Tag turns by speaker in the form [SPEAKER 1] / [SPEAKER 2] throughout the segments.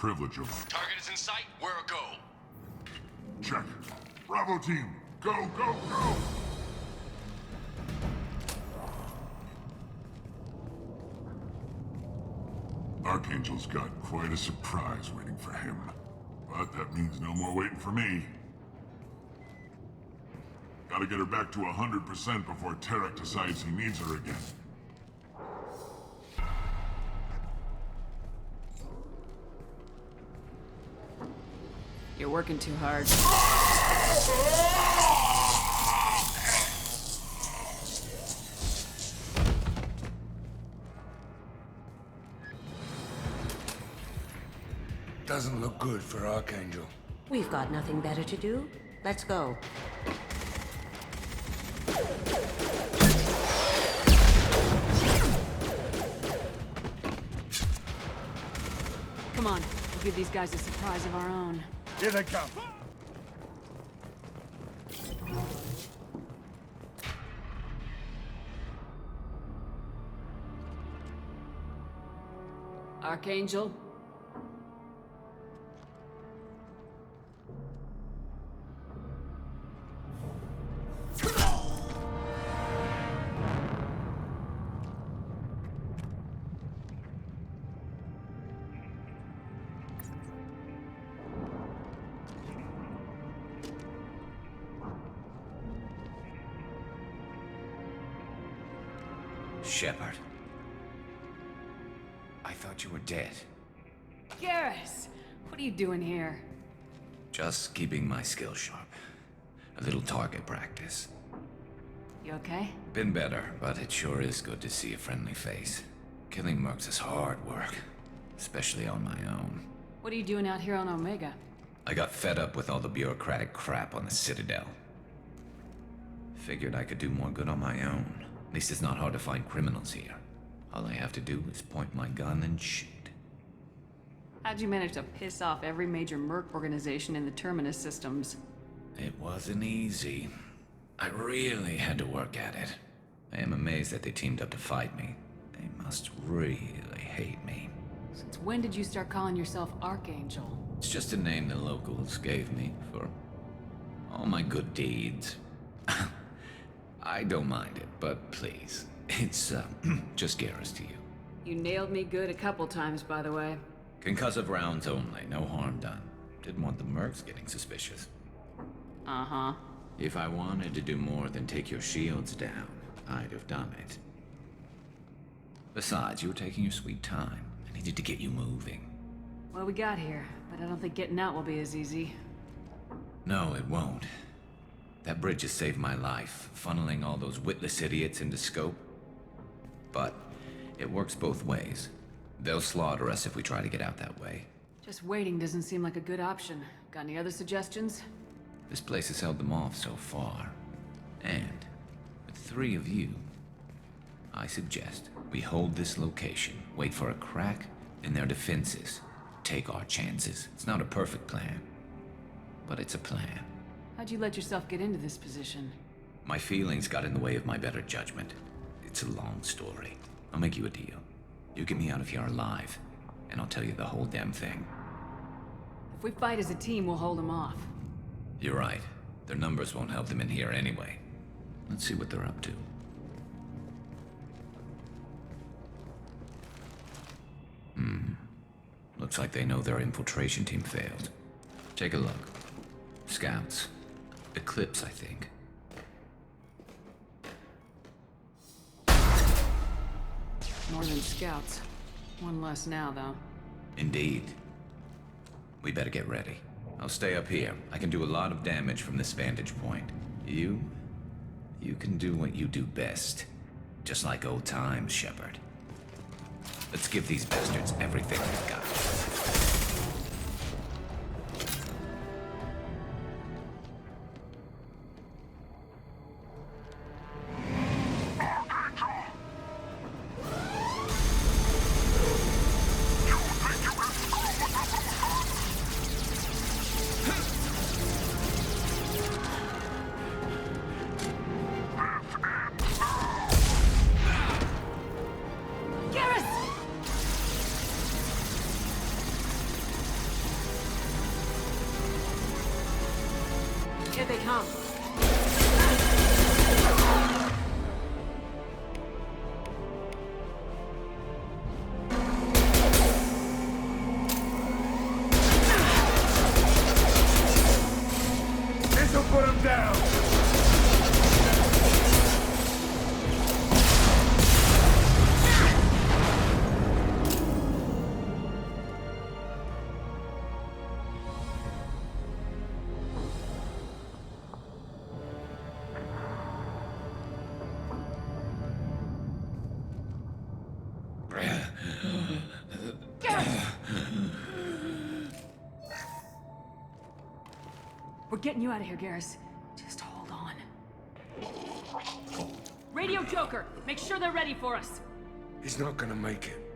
[SPEAKER 1] privilege of...
[SPEAKER 2] Target is in sight. Where a go?
[SPEAKER 1] Check. Bravo team, go, go, go! Archangel's got quite a surprise waiting for him. But that means no more waiting for me. Gotta get her back to 100% before Tarek decides he needs her again.
[SPEAKER 3] You're working too hard.
[SPEAKER 4] Doesn't look good for Archangel.
[SPEAKER 5] We've got nothing better to do. Let's go.
[SPEAKER 3] Come on, we'll give these guys a surprise of our own.
[SPEAKER 4] Here they come.
[SPEAKER 3] Archangel?
[SPEAKER 6] Shepard. I thought you were dead.
[SPEAKER 3] Garrus! What are you doing here?
[SPEAKER 6] Just keeping my skills sharp. A little target practice.
[SPEAKER 3] You okay?
[SPEAKER 6] Been better, but it sure is good to see a friendly face. Killing mercs is hard work, especially on my own.
[SPEAKER 3] What are you doing out here on Omega?
[SPEAKER 6] I got fed up with all the bureaucratic crap on the Citadel. Figured I could do more good on my own. At least it's not hard to find criminals here. All I have to do is point my gun and shoot.
[SPEAKER 3] How'd you manage to piss off every major merc organization in the Terminus systems?
[SPEAKER 6] It wasn't easy. I really had to work at it. I am amazed that they teamed up to fight me. They must really hate me.
[SPEAKER 3] Since when did you start calling yourself Archangel?
[SPEAKER 6] It's just a name the locals gave me for all my good deeds. I don't mind it, but please, it's just Garrus to you.
[SPEAKER 3] You nailed me good a couple times, by the way.
[SPEAKER 6] Concussive rounds only, no harm done. Didn't want the mercs getting suspicious.
[SPEAKER 3] Uh-huh.
[SPEAKER 6] If I wanted to do more than take your shields down, I'd have done it. Besides, you were taking your sweet time. I needed to get you moving.
[SPEAKER 3] Well, we got here, but I don't think getting out will be as easy.
[SPEAKER 6] No, it won't. That bridge has saved my life, funneling all those witless idiots into scope. But it works both ways. They'll slaughter us if we try to get out that way.
[SPEAKER 3] Just waiting doesn't seem like a good option. Got any other suggestions?
[SPEAKER 6] This place has held them off so far. And with 3 of you, I suggest we hold this location, wait for a crack in their defenses, take our chances. It's not a perfect plan, but it's a plan.
[SPEAKER 3] How'd you let yourself get into this position?
[SPEAKER 6] My feelings got in the way of my better judgment. It's a long story. I'll make you a deal. You get me out of here alive, and I'll tell you the whole damn thing.
[SPEAKER 3] If we fight as a team, we'll hold them off.
[SPEAKER 6] You're right. Their numbers won't help them in here anyway. Let's see what they're up to. Looks like they know their infiltration team failed. Take a look. Scouts. Eclipse, I think.
[SPEAKER 3] More than scouts. One less now, though.
[SPEAKER 6] Indeed. We better get ready. I'll stay up here. I can do a lot of damage from this vantage point. You can do what you do best. Just like old times, Shepard. Let's give these bastards everything we've got.
[SPEAKER 5] Here they come.
[SPEAKER 4] This'll put him down!
[SPEAKER 3] We're getting you out of here, Garrus. Just hold on. Radio Joker! Make sure they're ready for us!
[SPEAKER 4] He's not gonna make it.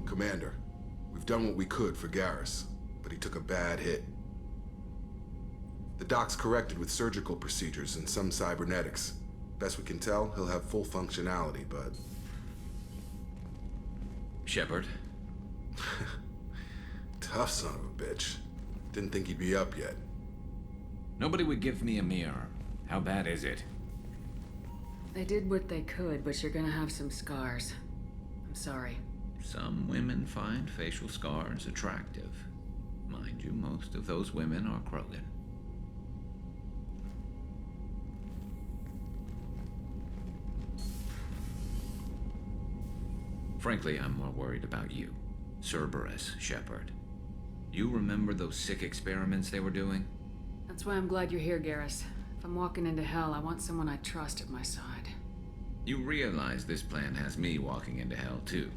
[SPEAKER 7] Commander, we've done what we could for Garrus, but he took a bad hit. The doc's corrected with surgical procedures and some cybernetics. Best we can tell, he'll have full functionality, but...
[SPEAKER 6] Shepard?
[SPEAKER 7] Tough son of a bitch. Didn't think he'd be up yet.
[SPEAKER 6] Nobody would give me a mirror. How bad is it?
[SPEAKER 3] They did what they could, but you're gonna have some scars. I'm sorry.
[SPEAKER 6] Some women find facial scars attractive. Mind you, most of those women are Krogan. Frankly, I'm more worried about you. Cerberus, Shepard. You remember those sick experiments they were doing?
[SPEAKER 3] That's why I'm glad you're here, Garrus. If I'm walking into hell, I want someone I trust at my side.
[SPEAKER 6] You realize this plan has me walking into hell, too.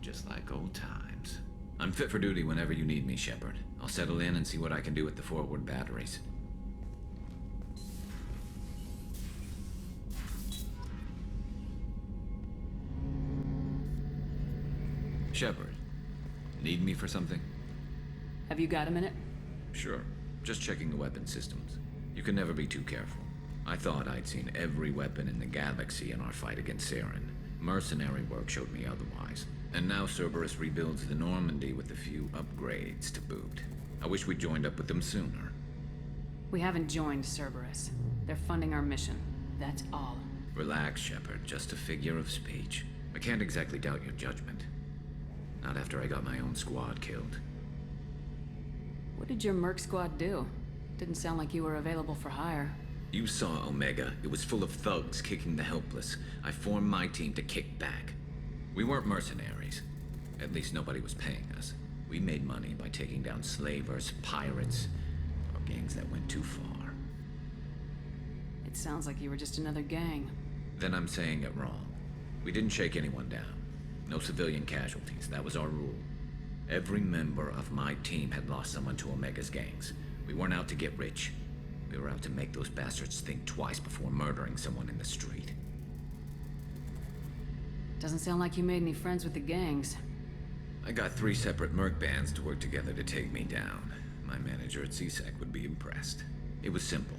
[SPEAKER 6] Just like old times. I'm fit for duty whenever you need me, Shepard. I'll settle in and see what I can do with the forward batteries. Shepard, need me for something?
[SPEAKER 3] Have you got a minute?
[SPEAKER 6] Sure. Just checking the weapon systems. You can never be too careful. I thought I'd seen every weapon in the galaxy in our fight against Saren. Mercenary work showed me otherwise. And now Cerberus rebuilds the Normandy with a few upgrades to boot. I wish we'd joined up with them sooner.
[SPEAKER 3] We haven't joined Cerberus. They're funding our mission. That's all.
[SPEAKER 6] Relax, Shepard. Just a figure of speech. I can't exactly doubt your judgment. Not after I got my own squad killed.
[SPEAKER 3] What did your merc squad do? Didn't sound like you were available for hire.
[SPEAKER 6] You saw Omega. It was full of thugs kicking the helpless. I formed my team to kick back. We weren't mercenaries. At least nobody was paying us. We made money by taking down slavers, pirates, or gangs that went too far.
[SPEAKER 3] It sounds like you were just another gang.
[SPEAKER 6] Then I'm saying it wrong. We didn't shake anyone down. No civilian casualties. That was our rule. Every member of my team had lost someone to Omega's gangs. We weren't out to get rich. We were out to make those bastards think twice before murdering someone in the street.
[SPEAKER 3] Doesn't sound like you made any friends with the gangs.
[SPEAKER 6] I got 3 separate merc bands to work together to take me down. My manager at CSEC would be impressed. It was simple.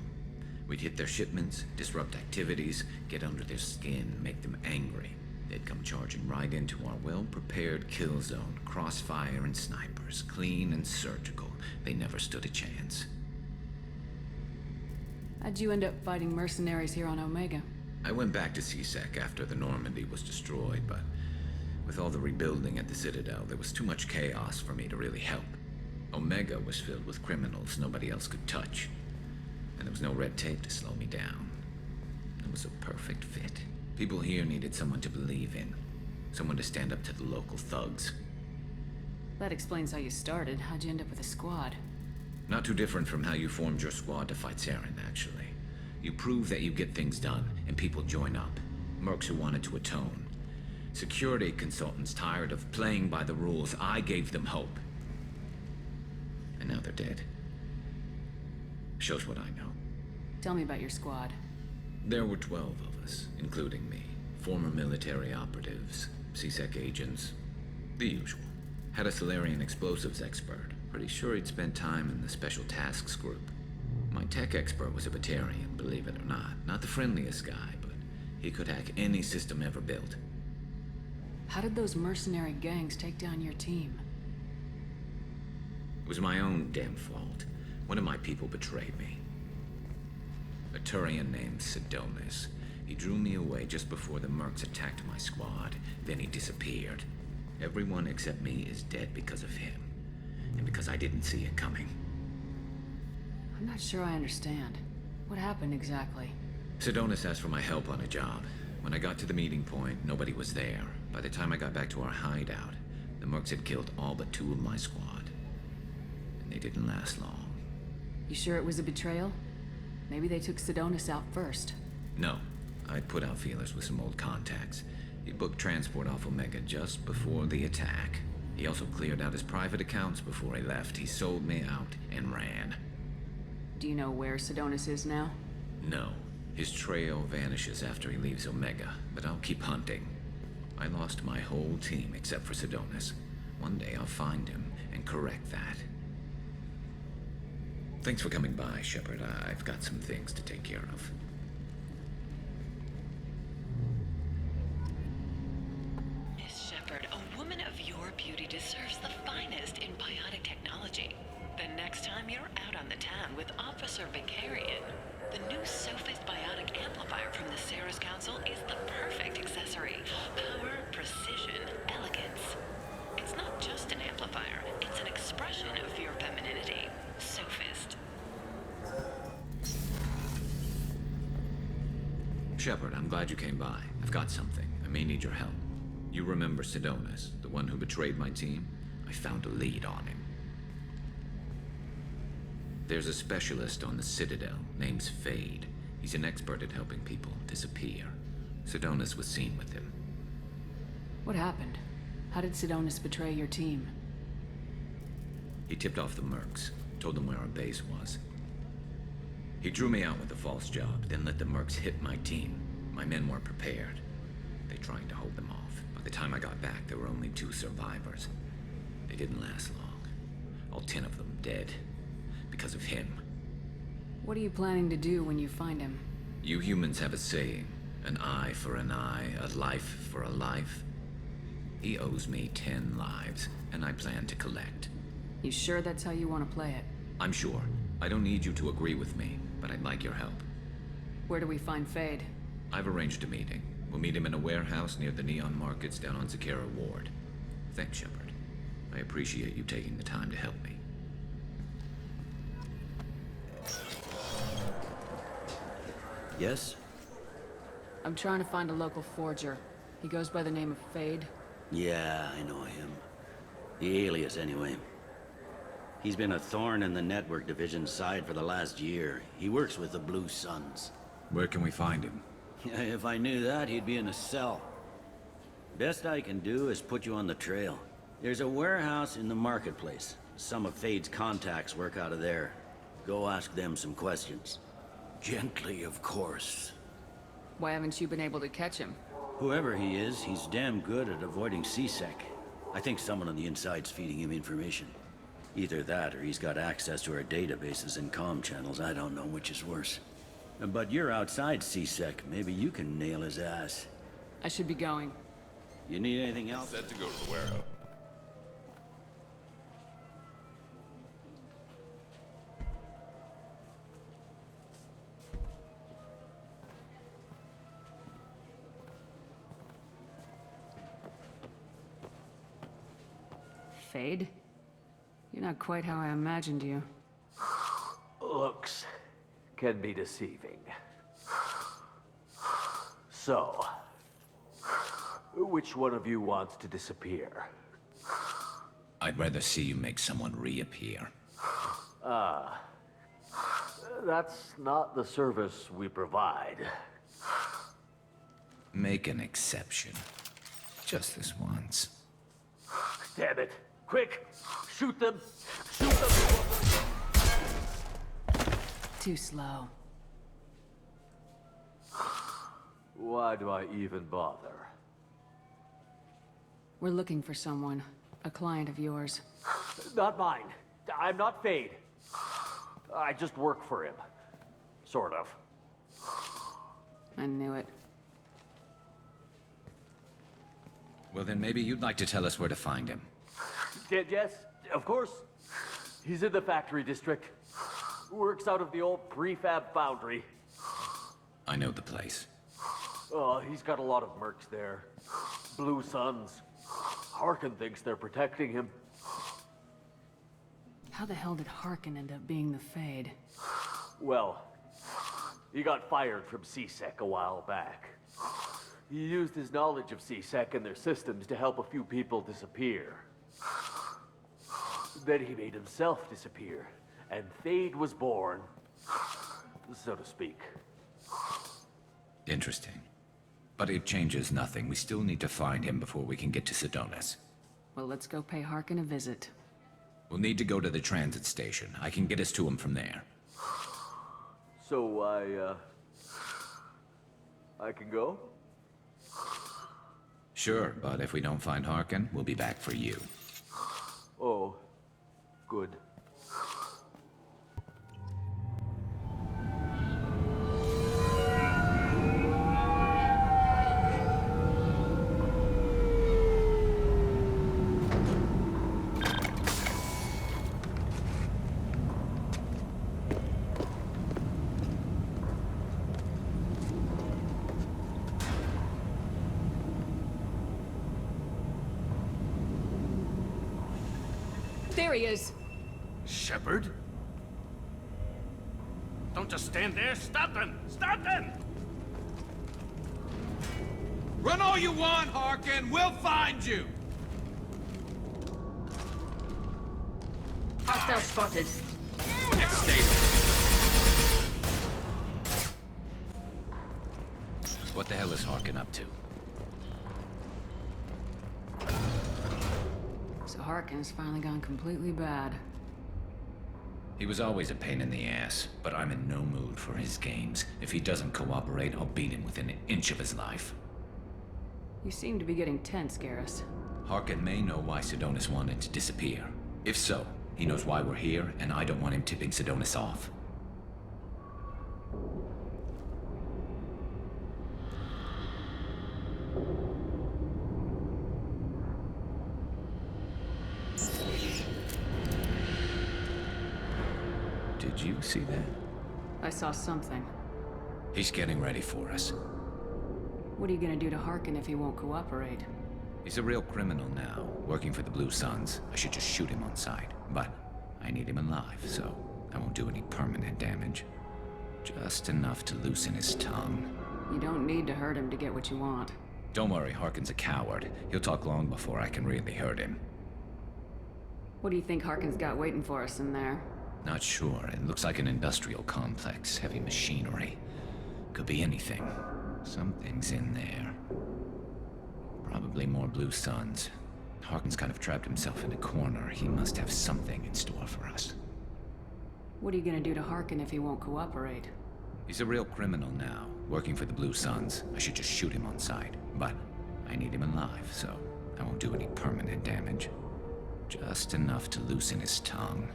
[SPEAKER 6] We'd hit their shipments, disrupt activities, get under their skin, make them angry. They'd come charging right into our well-prepared kill zone, crossfire and snipers, clean and surgical. They never stood a chance.
[SPEAKER 3] How'd you end up fighting mercenaries here on Omega?
[SPEAKER 6] I went back to CSEC after the Normandy was destroyed, but with all the rebuilding at the Citadel, there was too much chaos for me to really help. Omega was filled with criminals nobody else could touch, and there was no red tape to slow me down. It was a perfect fit. People here needed someone to believe in, someone to stand up to the local thugs.
[SPEAKER 3] That explains how you started. How'd you end up with a squad?
[SPEAKER 6] Not too different from how you formed your squad to fight Saren, actually. You prove that you get things done, and people join up. Mercs who wanted to atone. Security consultants tired of playing by the rules. I gave them hope. And now they're dead. Shows what I know.
[SPEAKER 3] Tell me about your squad.
[SPEAKER 6] There were 12 of us, including me. Former military operatives, CSEC agents, the usual. Had a Solarian explosives expert. Pretty sure he'd spent time in the Special Tasks Group. My tech expert was a Batarian, believe it or not. Not the friendliest guy, but he could hack any system ever built.
[SPEAKER 3] How did those mercenary gangs take down your team?
[SPEAKER 6] It was my own damn fault. One of my people betrayed me. A Turian named Sidonis. He drew me away just before the mercs attacked my squad. Then he disappeared. Everyone except me is dead because of him. And because I didn't see it coming.
[SPEAKER 3] I'm not sure I understand. What happened exactly?
[SPEAKER 6] Sidonis asked for my help on a job. When I got to the meeting point, nobody was there. By the time I got back to our hideout, the mercs had killed all but 2 of my squad. And they didn't last long.
[SPEAKER 3] You sure it was a betrayal? Maybe they took Sidonis out first.
[SPEAKER 6] No. I'd put out feelers with some old contacts. He booked transport off Omega just before the attack. He also cleared out his private accounts before he left. He sold me out and ran.
[SPEAKER 3] Do you know where Sidonis is now?
[SPEAKER 6] No. His trail vanishes after he leaves Omega, but I'll keep hunting. I lost my whole team except for Sidonis. One day I'll find him and correct that. Thanks for coming by, Shepard. I've got some things to take care of.
[SPEAKER 8] Miss Shepard, a woman of your beauty deserves the finest in biotic technology. The next time you're out on the town with Officer Vicarian, the new Sophist biotic amplifier from the Sarah's Council is the perfect accessory. Power, precision, elegance. It's not just an amplifier, it's an expression of your femininity. Sophist.
[SPEAKER 6] Shepard, I'm glad you came by. I've got something. I may need your help. You remember Sidonis, the one who betrayed my team? I found a lead on him. There's a specialist on the Citadel, name's Fade. He's an expert at helping people disappear. Sidonis was seen with him.
[SPEAKER 3] What happened? How did Sidonis betray your team?
[SPEAKER 6] He tipped off the mercs, told them where our base was. He drew me out with a false job, then let the mercs hit my team. My men weren't prepared. They tried to hold them off. By the time I got back, there were only 2 survivors. They didn't last long. All 10 of them dead. Because of him.
[SPEAKER 3] What are you planning to do when you find him?
[SPEAKER 6] You humans have a saying, an eye for an eye, a life for a life. He owes me 10 lives, and I plan to collect.
[SPEAKER 3] You sure that's how you want to play it?
[SPEAKER 6] I'm sure. I don't need you to agree with me, but I'd like your help.
[SPEAKER 3] Where do we find Fade?
[SPEAKER 6] I've arranged a meeting. We'll meet him in a warehouse near the Neon Markets down on Zakera Ward. Thanks, Shepard. I appreciate you taking the time to help me.
[SPEAKER 9] Yes?
[SPEAKER 3] I'm trying to find a local forger. He goes by the name of Fade.
[SPEAKER 9] Yeah, I know him. The alias, anyway. He's been a thorn in the network division's side for the last year. He works with the Blue Suns.
[SPEAKER 6] Where can we find him?
[SPEAKER 9] If I knew that, he'd be in a cell. Best I can do is put you on the trail. There's a warehouse in the marketplace. Some of Fade's contacts work out of there. Go ask them some questions. Gently, of course.
[SPEAKER 3] Why haven't you been able to catch him?
[SPEAKER 9] Whoever he is, he's damn good at avoiding CSEC. I think someone on the inside's feeding him information. Either that, or he's got access to our databases and comm channels. I don't know which is worse. But you're outside CSEC. Maybe you can nail his ass.
[SPEAKER 3] I should be going.
[SPEAKER 9] You need anything else?
[SPEAKER 2] Set to go to the warehouse.
[SPEAKER 3] Fade? You're not quite how I imagined you.
[SPEAKER 10] Looks can be deceiving. So, which one of you wants to disappear?
[SPEAKER 6] I'd rather see you make someone reappear.
[SPEAKER 10] That's not the service we provide.
[SPEAKER 6] Make an exception. Just this once.
[SPEAKER 10] Damn it. Quick! Shoot them! Shoot them!
[SPEAKER 3] Too slow.
[SPEAKER 10] Why do I even bother?
[SPEAKER 3] We're looking for someone. A client of yours.
[SPEAKER 10] Not mine. I'm not Fade. I just work for him. Sort of.
[SPEAKER 3] I knew it.
[SPEAKER 6] Well, then maybe you'd like to tell us where to find him.
[SPEAKER 10] Yes, of course. He's in the factory district. Works out of the old prefab foundry.
[SPEAKER 6] I know the place.
[SPEAKER 10] He's got a lot of mercs there. Blue Suns. Harkin thinks they're protecting him.
[SPEAKER 3] How the hell did Harkin end up being the Fade?
[SPEAKER 10] Well, he got fired from CSEC a while back. He used his knowledge of CSEC and their systems to help a few people disappear. Then he made himself disappear, and Fade was born, so to speak.
[SPEAKER 6] Interesting. But it changes nothing. We still need to find him before we can get to Sedonis.
[SPEAKER 3] Well, let's go pay Harkin a visit.
[SPEAKER 6] We'll need to go to the transit station. I can get us to him from there.
[SPEAKER 10] So I can go?
[SPEAKER 6] Sure, but if we don't find Harkin, we'll be back for you.
[SPEAKER 10] Oh, good.
[SPEAKER 3] There he is!
[SPEAKER 11] Shepard? Don't just stand there. Stop them! Stop them!
[SPEAKER 12] Run all you want, Harkin. We'll find you.
[SPEAKER 5] Hostile spotted.
[SPEAKER 12] Next station.
[SPEAKER 6] What the hell is Harkin up to?
[SPEAKER 3] So Harkin's finally gone completely bad.
[SPEAKER 6] He was always a pain in the ass, but I'm in no mood for his games. If he doesn't cooperate, I'll beat him within an inch of his life.
[SPEAKER 3] You seem to be getting tense, Garrus.
[SPEAKER 6] Harkin may know why Sedonis wanted to disappear. If so, he knows why we're here, and I don't want him tipping Sedonis off. Did you see that?
[SPEAKER 3] I saw something.
[SPEAKER 6] He's getting ready for us.
[SPEAKER 3] What are you gonna do to Harkin if he won't cooperate?
[SPEAKER 6] He's a real criminal now, working for the Blue Suns. I should just shoot him on sight, but I need him alive, so I won't do any permanent damage. Just enough to loosen his tongue.
[SPEAKER 3] You don't need to hurt him to get what you want.
[SPEAKER 6] Don't worry, Harkin's a coward. He'll talk long before I can really hurt him.
[SPEAKER 3] What do you think Harkin's got waiting for us in there?
[SPEAKER 6] Not sure. It looks like an industrial complex. Heavy machinery. Could be anything. Something's in there. Probably more Blue Suns. Harkin's kind of trapped himself in a corner. He must have something in store for us.
[SPEAKER 3] What are you gonna do to Harkin if he won't cooperate?
[SPEAKER 6] He's a real criminal now, working for the Blue Suns. I should just shoot him on sight, but I need him alive, so I won't do any permanent damage. Just enough to loosen his tongue.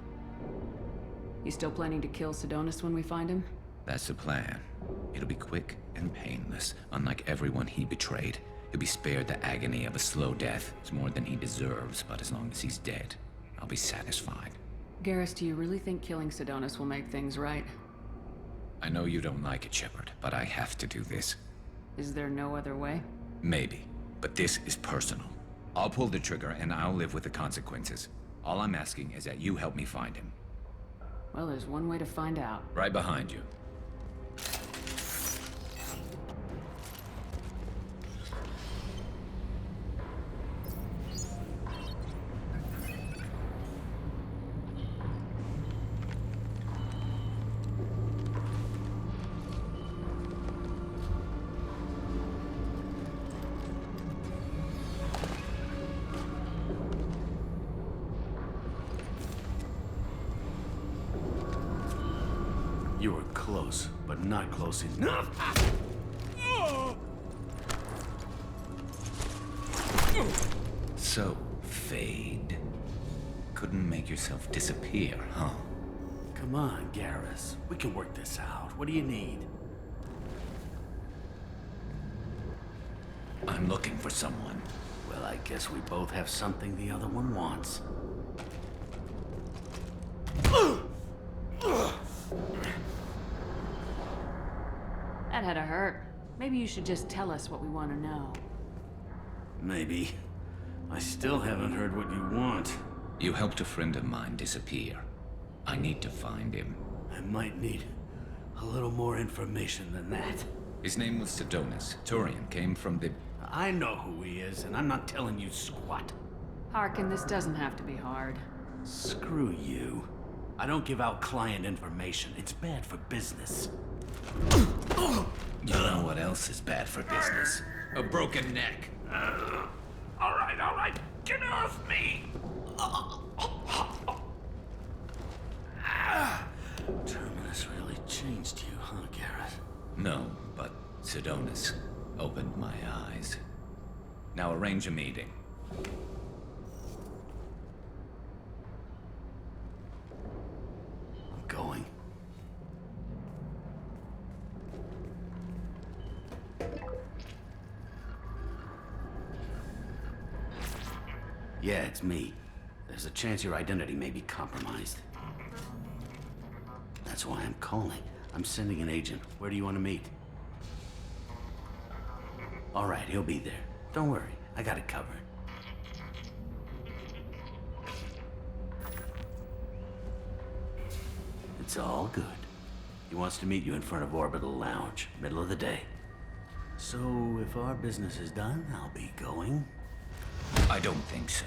[SPEAKER 3] You still planning to kill Sedonis when we find him?
[SPEAKER 6] That's the plan. It'll be quick and painless, unlike everyone he betrayed. He'll be spared the agony of a slow death. It's more than he deserves, but as long as he's dead, I'll be satisfied.
[SPEAKER 3] Garrus, do you really think killing Sedonis will make things right?
[SPEAKER 6] I know you don't like it, Shepard, but I have to do this.
[SPEAKER 3] Is there no other way?
[SPEAKER 6] Maybe, but this is personal. I'll pull the trigger and I'll live with the consequences. All I'm asking is that you help me find him.
[SPEAKER 3] Well, there's one way to find out.
[SPEAKER 6] Right behind you.
[SPEAKER 11] You were close, but not close enough.
[SPEAKER 6] So, fade. Couldn't make yourself disappear, huh?
[SPEAKER 11] Come on, Garrus. We can work this out. What do you need?
[SPEAKER 6] I'm looking for someone.
[SPEAKER 11] Well, I guess we both have something the other one wants.
[SPEAKER 3] That had to hurt. Maybe you should just tell us what we want to know.
[SPEAKER 11] Maybe. I still haven't heard what you want.
[SPEAKER 6] You helped a friend of mine disappear. I need to find him.
[SPEAKER 11] I might need a little more information than that.
[SPEAKER 6] His name was Sidonus. Turian came from the...
[SPEAKER 11] I know who he is, and I'm not telling you squat.
[SPEAKER 3] Harkin, this doesn't have to be hard.
[SPEAKER 11] Screw you. I don't give out client information. It's bad for business.
[SPEAKER 6] You know what else is bad for business? A broken neck.
[SPEAKER 11] All right. Get off me! Terminus really changed you, huh, Garrus?
[SPEAKER 6] No, but Sidonus opened my eyes. Now arrange a meeting.
[SPEAKER 11] I'm going. Yeah, it's me. There's a chance your identity may be compromised. That's why I'm calling. I'm sending an agent. Where do you want to meet? All right, he'll be there. Don't worry, I got it covered. It's all good. He wants to meet you in front of Orbital Lounge, middle of the day. So, if our business is done, I'll be going.
[SPEAKER 6] I don't think so.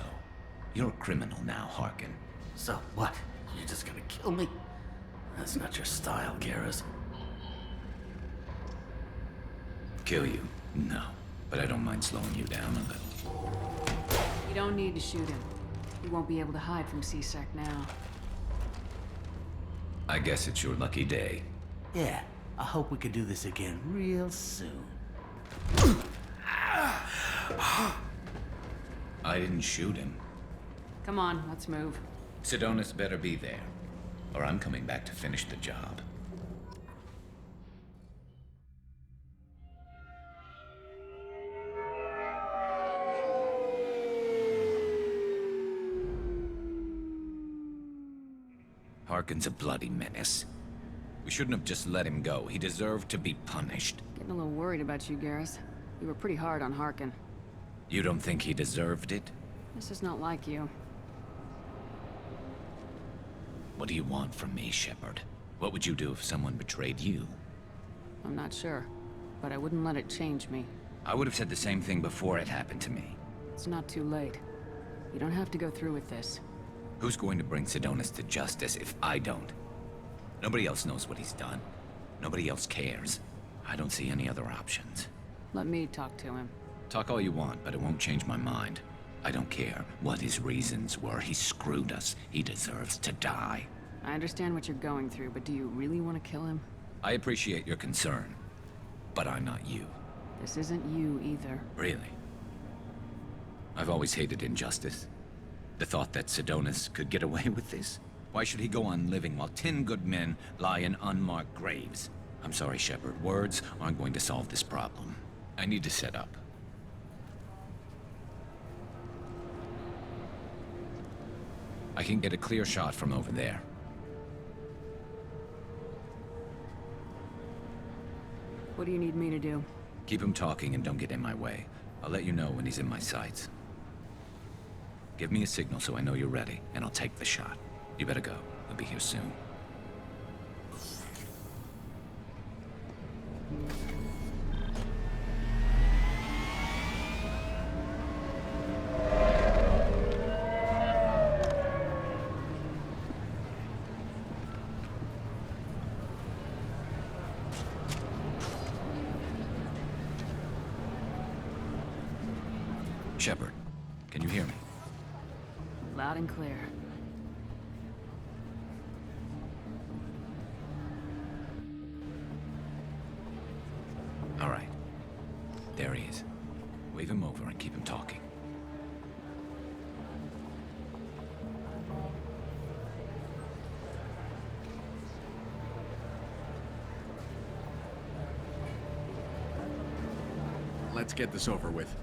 [SPEAKER 6] You're a criminal now, Harkin.
[SPEAKER 11] So, what? You're just gonna kill me? That's not your style, Garrus.
[SPEAKER 6] Kill you? No. But I don't mind slowing you down a little.
[SPEAKER 3] You don't need to shoot him. He won't be able to hide from CSEC now.
[SPEAKER 6] I guess it's your lucky day.
[SPEAKER 11] Yeah, I hope we could do this again real soon.
[SPEAKER 6] I didn't shoot him.
[SPEAKER 3] Come on, let's move.
[SPEAKER 6] Sidonus better be there, or I'm coming back to finish the job. Harkin's a bloody menace. We shouldn't have just let him go. He deserved to be punished.
[SPEAKER 3] Getting a little worried about you, Garrus. You were pretty hard on Harkin.
[SPEAKER 6] You don't think he deserved it?
[SPEAKER 3] This is not like you.
[SPEAKER 6] What do you want from me, Shepard? What would you do if someone betrayed you?
[SPEAKER 3] I'm not sure, but I wouldn't let it change me.
[SPEAKER 6] I would have said the same thing before it happened to me.
[SPEAKER 3] It's not too late. You don't have to go through with this.
[SPEAKER 6] Who's going to bring Sidonus to justice if I don't? Nobody else knows what he's done. Nobody else cares. I don't see any other options.
[SPEAKER 3] Let me talk to him.
[SPEAKER 6] Talk all you want, but it won't change my mind. I don't care what his reasons were. He screwed us. He deserves to die.
[SPEAKER 3] I understand what you're going through, but do you really want to kill him?
[SPEAKER 6] I appreciate your concern, but I'm not you.
[SPEAKER 3] This isn't you either.
[SPEAKER 6] Really? I've always hated injustice. The thought that Sidonus could get away with this? Why should he go on living while 10 good men lie in unmarked graves? I'm sorry, Shepard. Words aren't going to solve this problem. I need to set up. I can get a clear shot from over there.
[SPEAKER 3] What do you need me to do?
[SPEAKER 6] Keep him talking and don't get in my way. I'll let you know when he's in my sights. Give me a signal so I know you're ready, and I'll take the shot. You better go. We'll be here soon. Shepard, can you hear me?
[SPEAKER 3] Loud and clear.
[SPEAKER 6] All right. There he is. Wave him over and keep him talking.
[SPEAKER 12] Let's get this over with.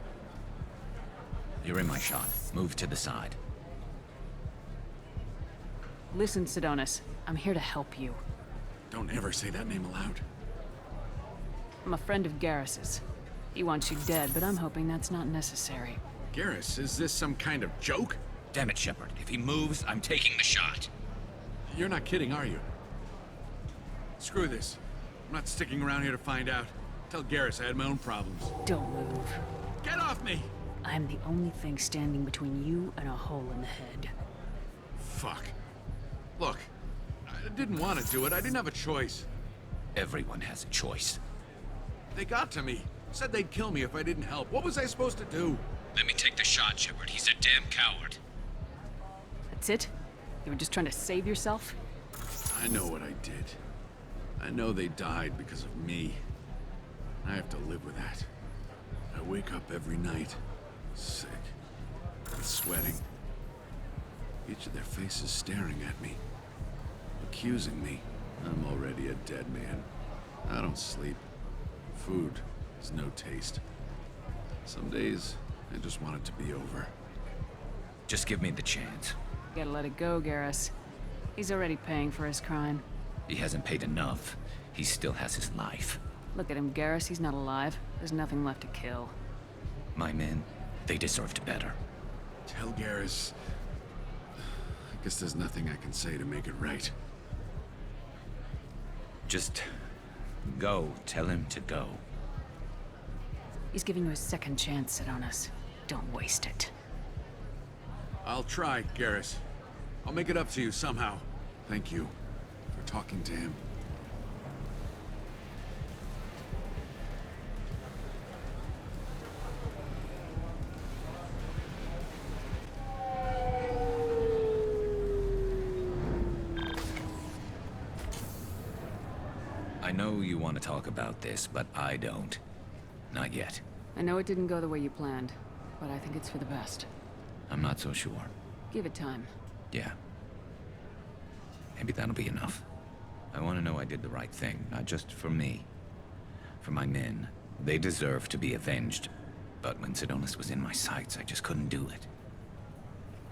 [SPEAKER 6] You're in my shot. Move to the side.
[SPEAKER 3] Listen, Sidonis. I'm here to help you.
[SPEAKER 12] Don't ever say that name aloud.
[SPEAKER 3] I'm a friend of Garrus's. He wants you dead, but I'm hoping that's not necessary.
[SPEAKER 12] Garrus, is this some kind of joke?
[SPEAKER 6] Damn it, Shepard. If he moves, I'm taking the shot.
[SPEAKER 12] You're not kidding, are you? Screw this. I'm not sticking around here to find out. Tell Garrus I had my own problems.
[SPEAKER 3] Don't move.
[SPEAKER 12] Get off me!
[SPEAKER 3] I'm the only thing standing between you and a hole in the head.
[SPEAKER 12] Fuck. Look, I didn't want to do it. I didn't have a choice.
[SPEAKER 6] Everyone has a choice.
[SPEAKER 12] They got to me. Said they'd kill me if I didn't help. What was I supposed to do?
[SPEAKER 6] Let me take the shot, Shepard. He's a damn coward.
[SPEAKER 3] That's it? You were just trying to save yourself?
[SPEAKER 12] I know what I did. I know they died because of me. I have to live with that. I wake up every night, sick, with sweating. Each of their faces staring at me, accusing me. I'm already a dead man. I don't sleep. Food has no taste. Some days, I just want it to be over.
[SPEAKER 6] Just give me the chance.
[SPEAKER 3] You gotta let it go, Garrus. He's already paying for his crime.
[SPEAKER 6] He hasn't paid enough. He still has his life.
[SPEAKER 3] Look at him, Garrus. He's not alive. There's nothing left to kill.
[SPEAKER 6] My men, they deserved better.
[SPEAKER 12] Tell Garrus... I guess there's nothing I can say to make it right.
[SPEAKER 6] Just go. Tell him to go.
[SPEAKER 3] He's giving you a second chance, Sidonis. Don't waste it.
[SPEAKER 12] I'll try, Garrus. I'll make it up to you somehow. Thank you for talking to him.
[SPEAKER 6] I know you want to talk about this, but I don't. Not yet.
[SPEAKER 3] I know it didn't go the way you planned, but I think it's for the best.
[SPEAKER 6] I'm not so sure.
[SPEAKER 3] Give it time.
[SPEAKER 6] Yeah. Maybe that'll be enough. I want to know I did the right thing, not just for me. For my men. They deserve to be avenged. But when Sidonis was in my sights, I just couldn't do it.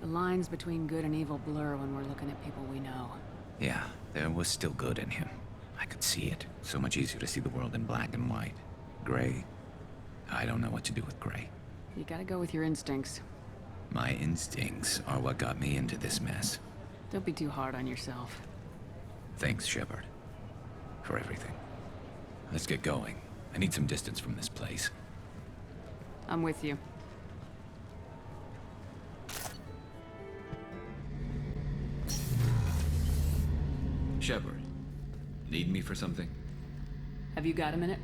[SPEAKER 3] The lines between good and evil blur when we're looking at people we know.
[SPEAKER 6] Yeah, there was still good in him. I could see it. So much easier to see the world in black and white. Gray? I don't know what to do with gray.
[SPEAKER 3] You gotta go with your instincts.
[SPEAKER 6] My instincts are what got me into this mess.
[SPEAKER 3] Don't be too hard on yourself.
[SPEAKER 6] Thanks, Shepard. For everything. Let's get going. I need some distance from this place.
[SPEAKER 3] I'm with you.
[SPEAKER 6] Shepard. Need me for something?
[SPEAKER 3] Have you got a minute?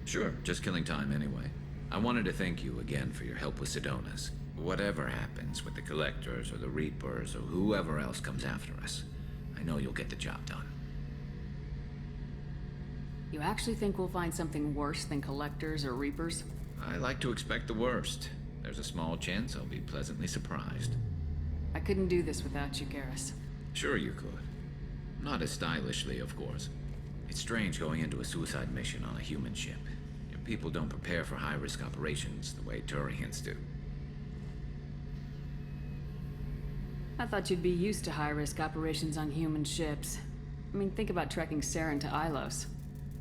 [SPEAKER 6] Sure, just killing time anyway. I wanted to thank you again for your help with Sidonis. Whatever happens with the Collectors or the Reapers or whoever else comes after us, I know you'll get the job done.
[SPEAKER 3] You actually think we'll find something worse than Collectors or Reapers?
[SPEAKER 6] I like to expect the worst. There's a small chance I'll be pleasantly surprised.
[SPEAKER 3] I couldn't do this without you, Garrus.
[SPEAKER 6] Sure you could. Not as stylishly, of course. It's strange going into a suicide mission on a human ship. Your people don't prepare for high-risk operations the way Turians do.
[SPEAKER 3] I thought you'd be used to high-risk operations on human ships. I mean, think about trekking Saren to Ilos.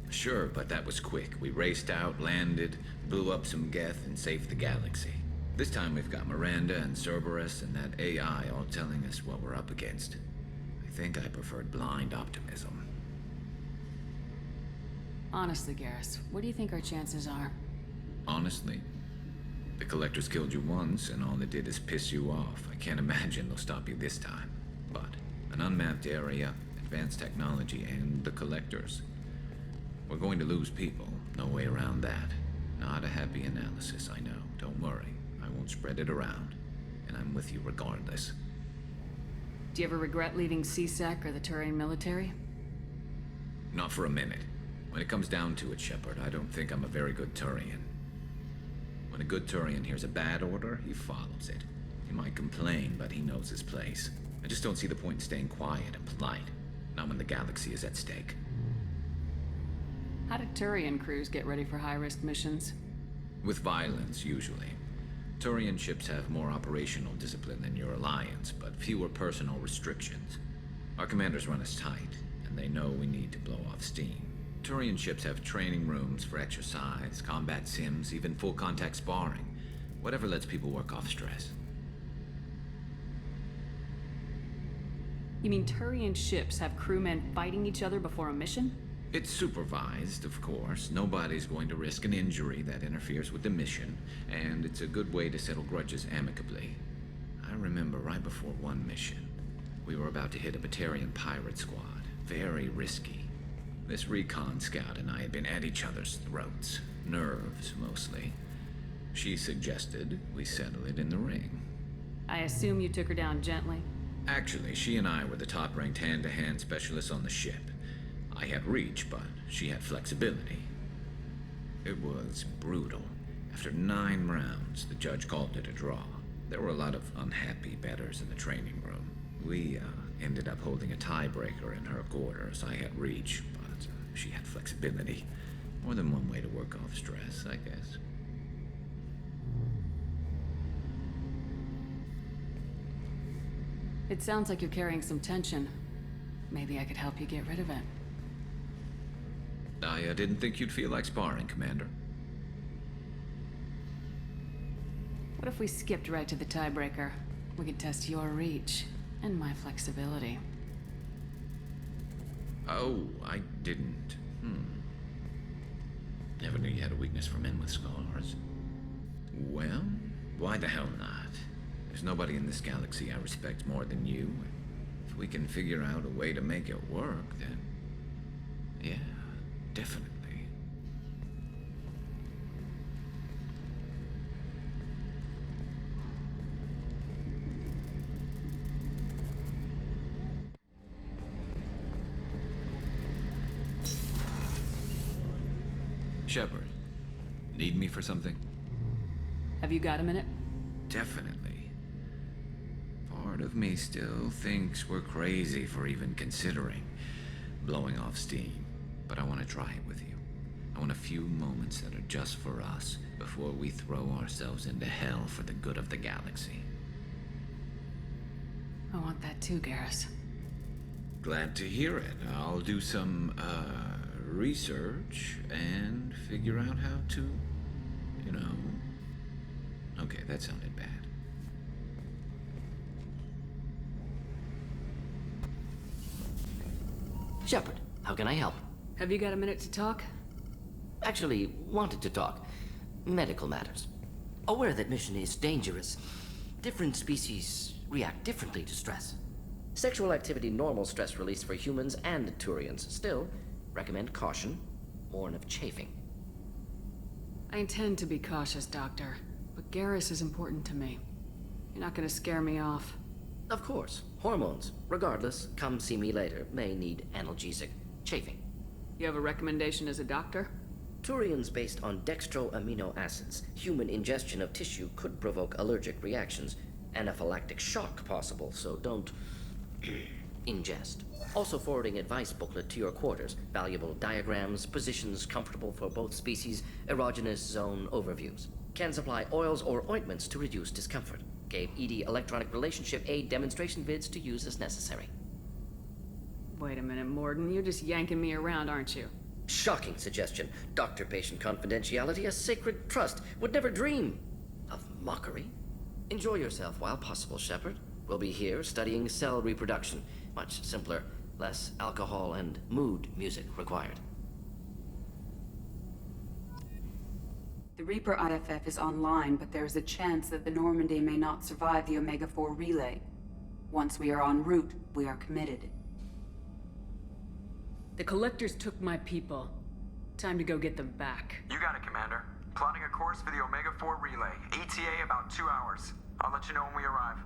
[SPEAKER 6] Sure, but that was quick. We raced out, landed, blew up some Geth, and saved the galaxy. This time we've got Miranda and Cerberus and that AI all telling us what we're up against. I think I preferred blind optimism.
[SPEAKER 3] Honestly, Garrus, what do you think our chances are?
[SPEAKER 6] Honestly? The Collectors killed you once, and all they did is piss you off. I can't imagine they'll stop you this time. But an unmapped area, advanced technology, and the Collectors. We're going to lose people. No way around that. Not a happy analysis, I know. Don't worry. I won't spread it around. And I'm with you regardless.
[SPEAKER 3] Do you ever regret leaving CSEC or the Turian military?
[SPEAKER 6] Not for a minute. When it comes down to it, Shepard, I don't think I'm a very good Turian. When a good Turian hears a bad order, he follows it. He might complain, but he knows his place. I just don't see the point in staying quiet and polite. Not when the galaxy is at stake.
[SPEAKER 3] How did Turian crews get ready for high-risk missions?
[SPEAKER 6] With violence, usually. Turian ships have more operational discipline than your alliance, but fewer personal restrictions. Our commanders run us tight, and they know we need to blow off steam. Turian ships have training rooms for exercise, combat sims, even full-contact sparring. Whatever lets people work off stress.
[SPEAKER 3] You mean Turian ships have crewmen fighting each other before a mission?
[SPEAKER 6] It's supervised, of course. Nobody's going to risk an injury that interferes with the mission, and it's a good way to settle grudges amicably. I remember right before one mission, we were about to hit a Batarian pirate squad. Very risky. This recon scout and I had been at each other's throats. Nerves, mostly. She suggested we settle it in the ring.
[SPEAKER 3] I assume you took her down gently?
[SPEAKER 6] Actually, she and I were the top-ranked hand-to-hand specialists on the ship. I had reach, but she had flexibility. It was brutal. After 9 rounds, the judge called it a draw. There were a lot of unhappy bettors in the training room. We ended up holding a tiebreaker in her quarters. I had reach, but she had flexibility. More than one way to work off stress, I guess.
[SPEAKER 3] It sounds like you're carrying some tension. Maybe I could help you get rid of it.
[SPEAKER 6] I didn't think you'd feel like sparring, Commander.
[SPEAKER 3] What if we skipped right to the tiebreaker? We could test your reach and my flexibility.
[SPEAKER 6] Oh, I didn't. Never knew you had a weakness for men with scars. Well, why the hell not? There's nobody in this galaxy I respect more than you. If we can figure out a way to make it work, then... yeah, definitely. Shepard, need me for something?
[SPEAKER 3] Have you got a minute?
[SPEAKER 6] Definitely. Part of me still thinks we're crazy for even considering blowing off steam, but I want to try it with you. I want a few moments that are just for us before we throw ourselves into hell for the good of the galaxy.
[SPEAKER 3] I want that too, Garrus.
[SPEAKER 6] Glad to hear it. I'll do some, research and figure out how to, you know... Okay, that sounded bad.
[SPEAKER 13] Shepard, how can I help?
[SPEAKER 3] Have you got a minute to talk?
[SPEAKER 13] Actually, wanted to talk. Medical matters. Aware that mission is dangerous. Different species react differently to stress. Sexual activity normal stress release for humans and Turians. Still, recommend caution. Warn of chafing.
[SPEAKER 3] I intend to be cautious, Doctor. But Garrus is important to me. You're not gonna scare me off.
[SPEAKER 13] Of course. Hormones. Regardless, come see me later. May need analgesic. Chafing.
[SPEAKER 3] You have a recommendation as a doctor?
[SPEAKER 13] Turians based on dextro amino acids. Human ingestion of tissue could provoke allergic reactions. Anaphylactic shock possible, so don't ingest. Also forwarding advice booklet to your quarters. Valuable diagrams, positions comfortable for both species, erogenous zone overviews. Can supply oils or ointments to reduce discomfort. Gave ED electronic relationship aid demonstration vids to use as necessary.
[SPEAKER 3] Wait a minute, Morden. You're just yanking me around, aren't you?
[SPEAKER 13] Shocking suggestion. Doctor-patient confidentiality, a sacred trust. Would never dream of mockery. Enjoy yourself while possible, Shepard. We'll be here studying cell reproduction. Much simpler. Less alcohol and mood music required.
[SPEAKER 14] The Reaper IFF is online, but there's a chance that the Normandy may not survive the Omega-4 relay. Once we are en route, we are committed.
[SPEAKER 3] The Collectors took my people. Time to go get them back.
[SPEAKER 15] You got it, Commander. Plotting a course for the Omega-4 relay. ETA about 2 hours. I'll let you know when we arrive.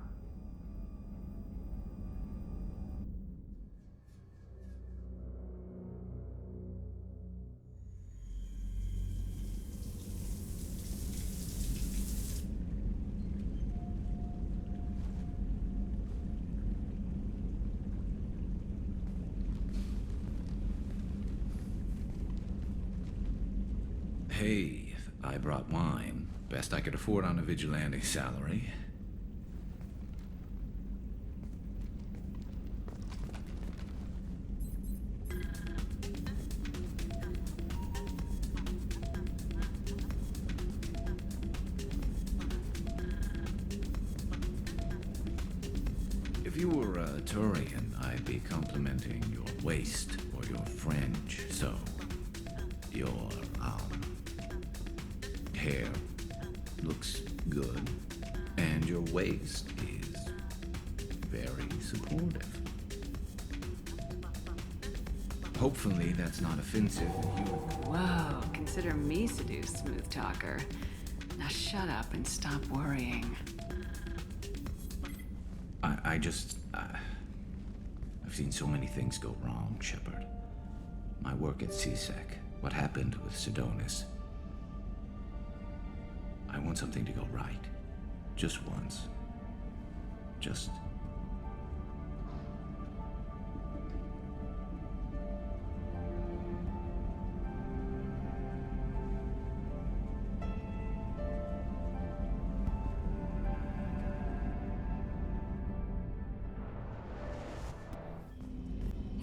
[SPEAKER 6] Hey, I've brought wine. Best I could afford on a vigilante salary. If you were a Turian, I'd be complimenting your waist or your fringe. So, your, hair looks good, and your waist is very supportive. Hopefully that's not offensive and you...
[SPEAKER 3] Whoa, consider me seduced, smooth talker. Now shut up and stop worrying.
[SPEAKER 6] I've seen so many things go wrong, Shepard. My work at CSEC, what happened with Sidonis. I want something to go right. Just once. Just...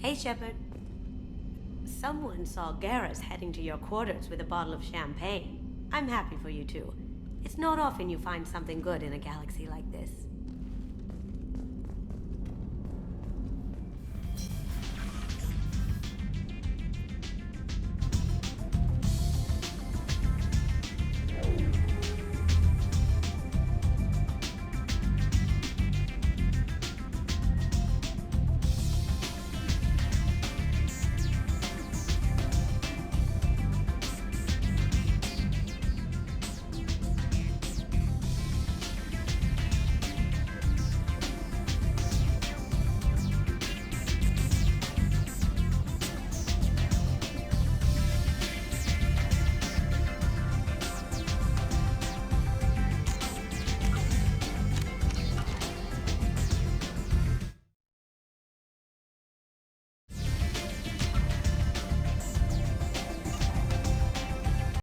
[SPEAKER 16] Hey, Shepard. Someone saw Garrus heading to your quarters with a bottle of champagne. I'm happy for you, too. It's not often you find something good in a galaxy like this.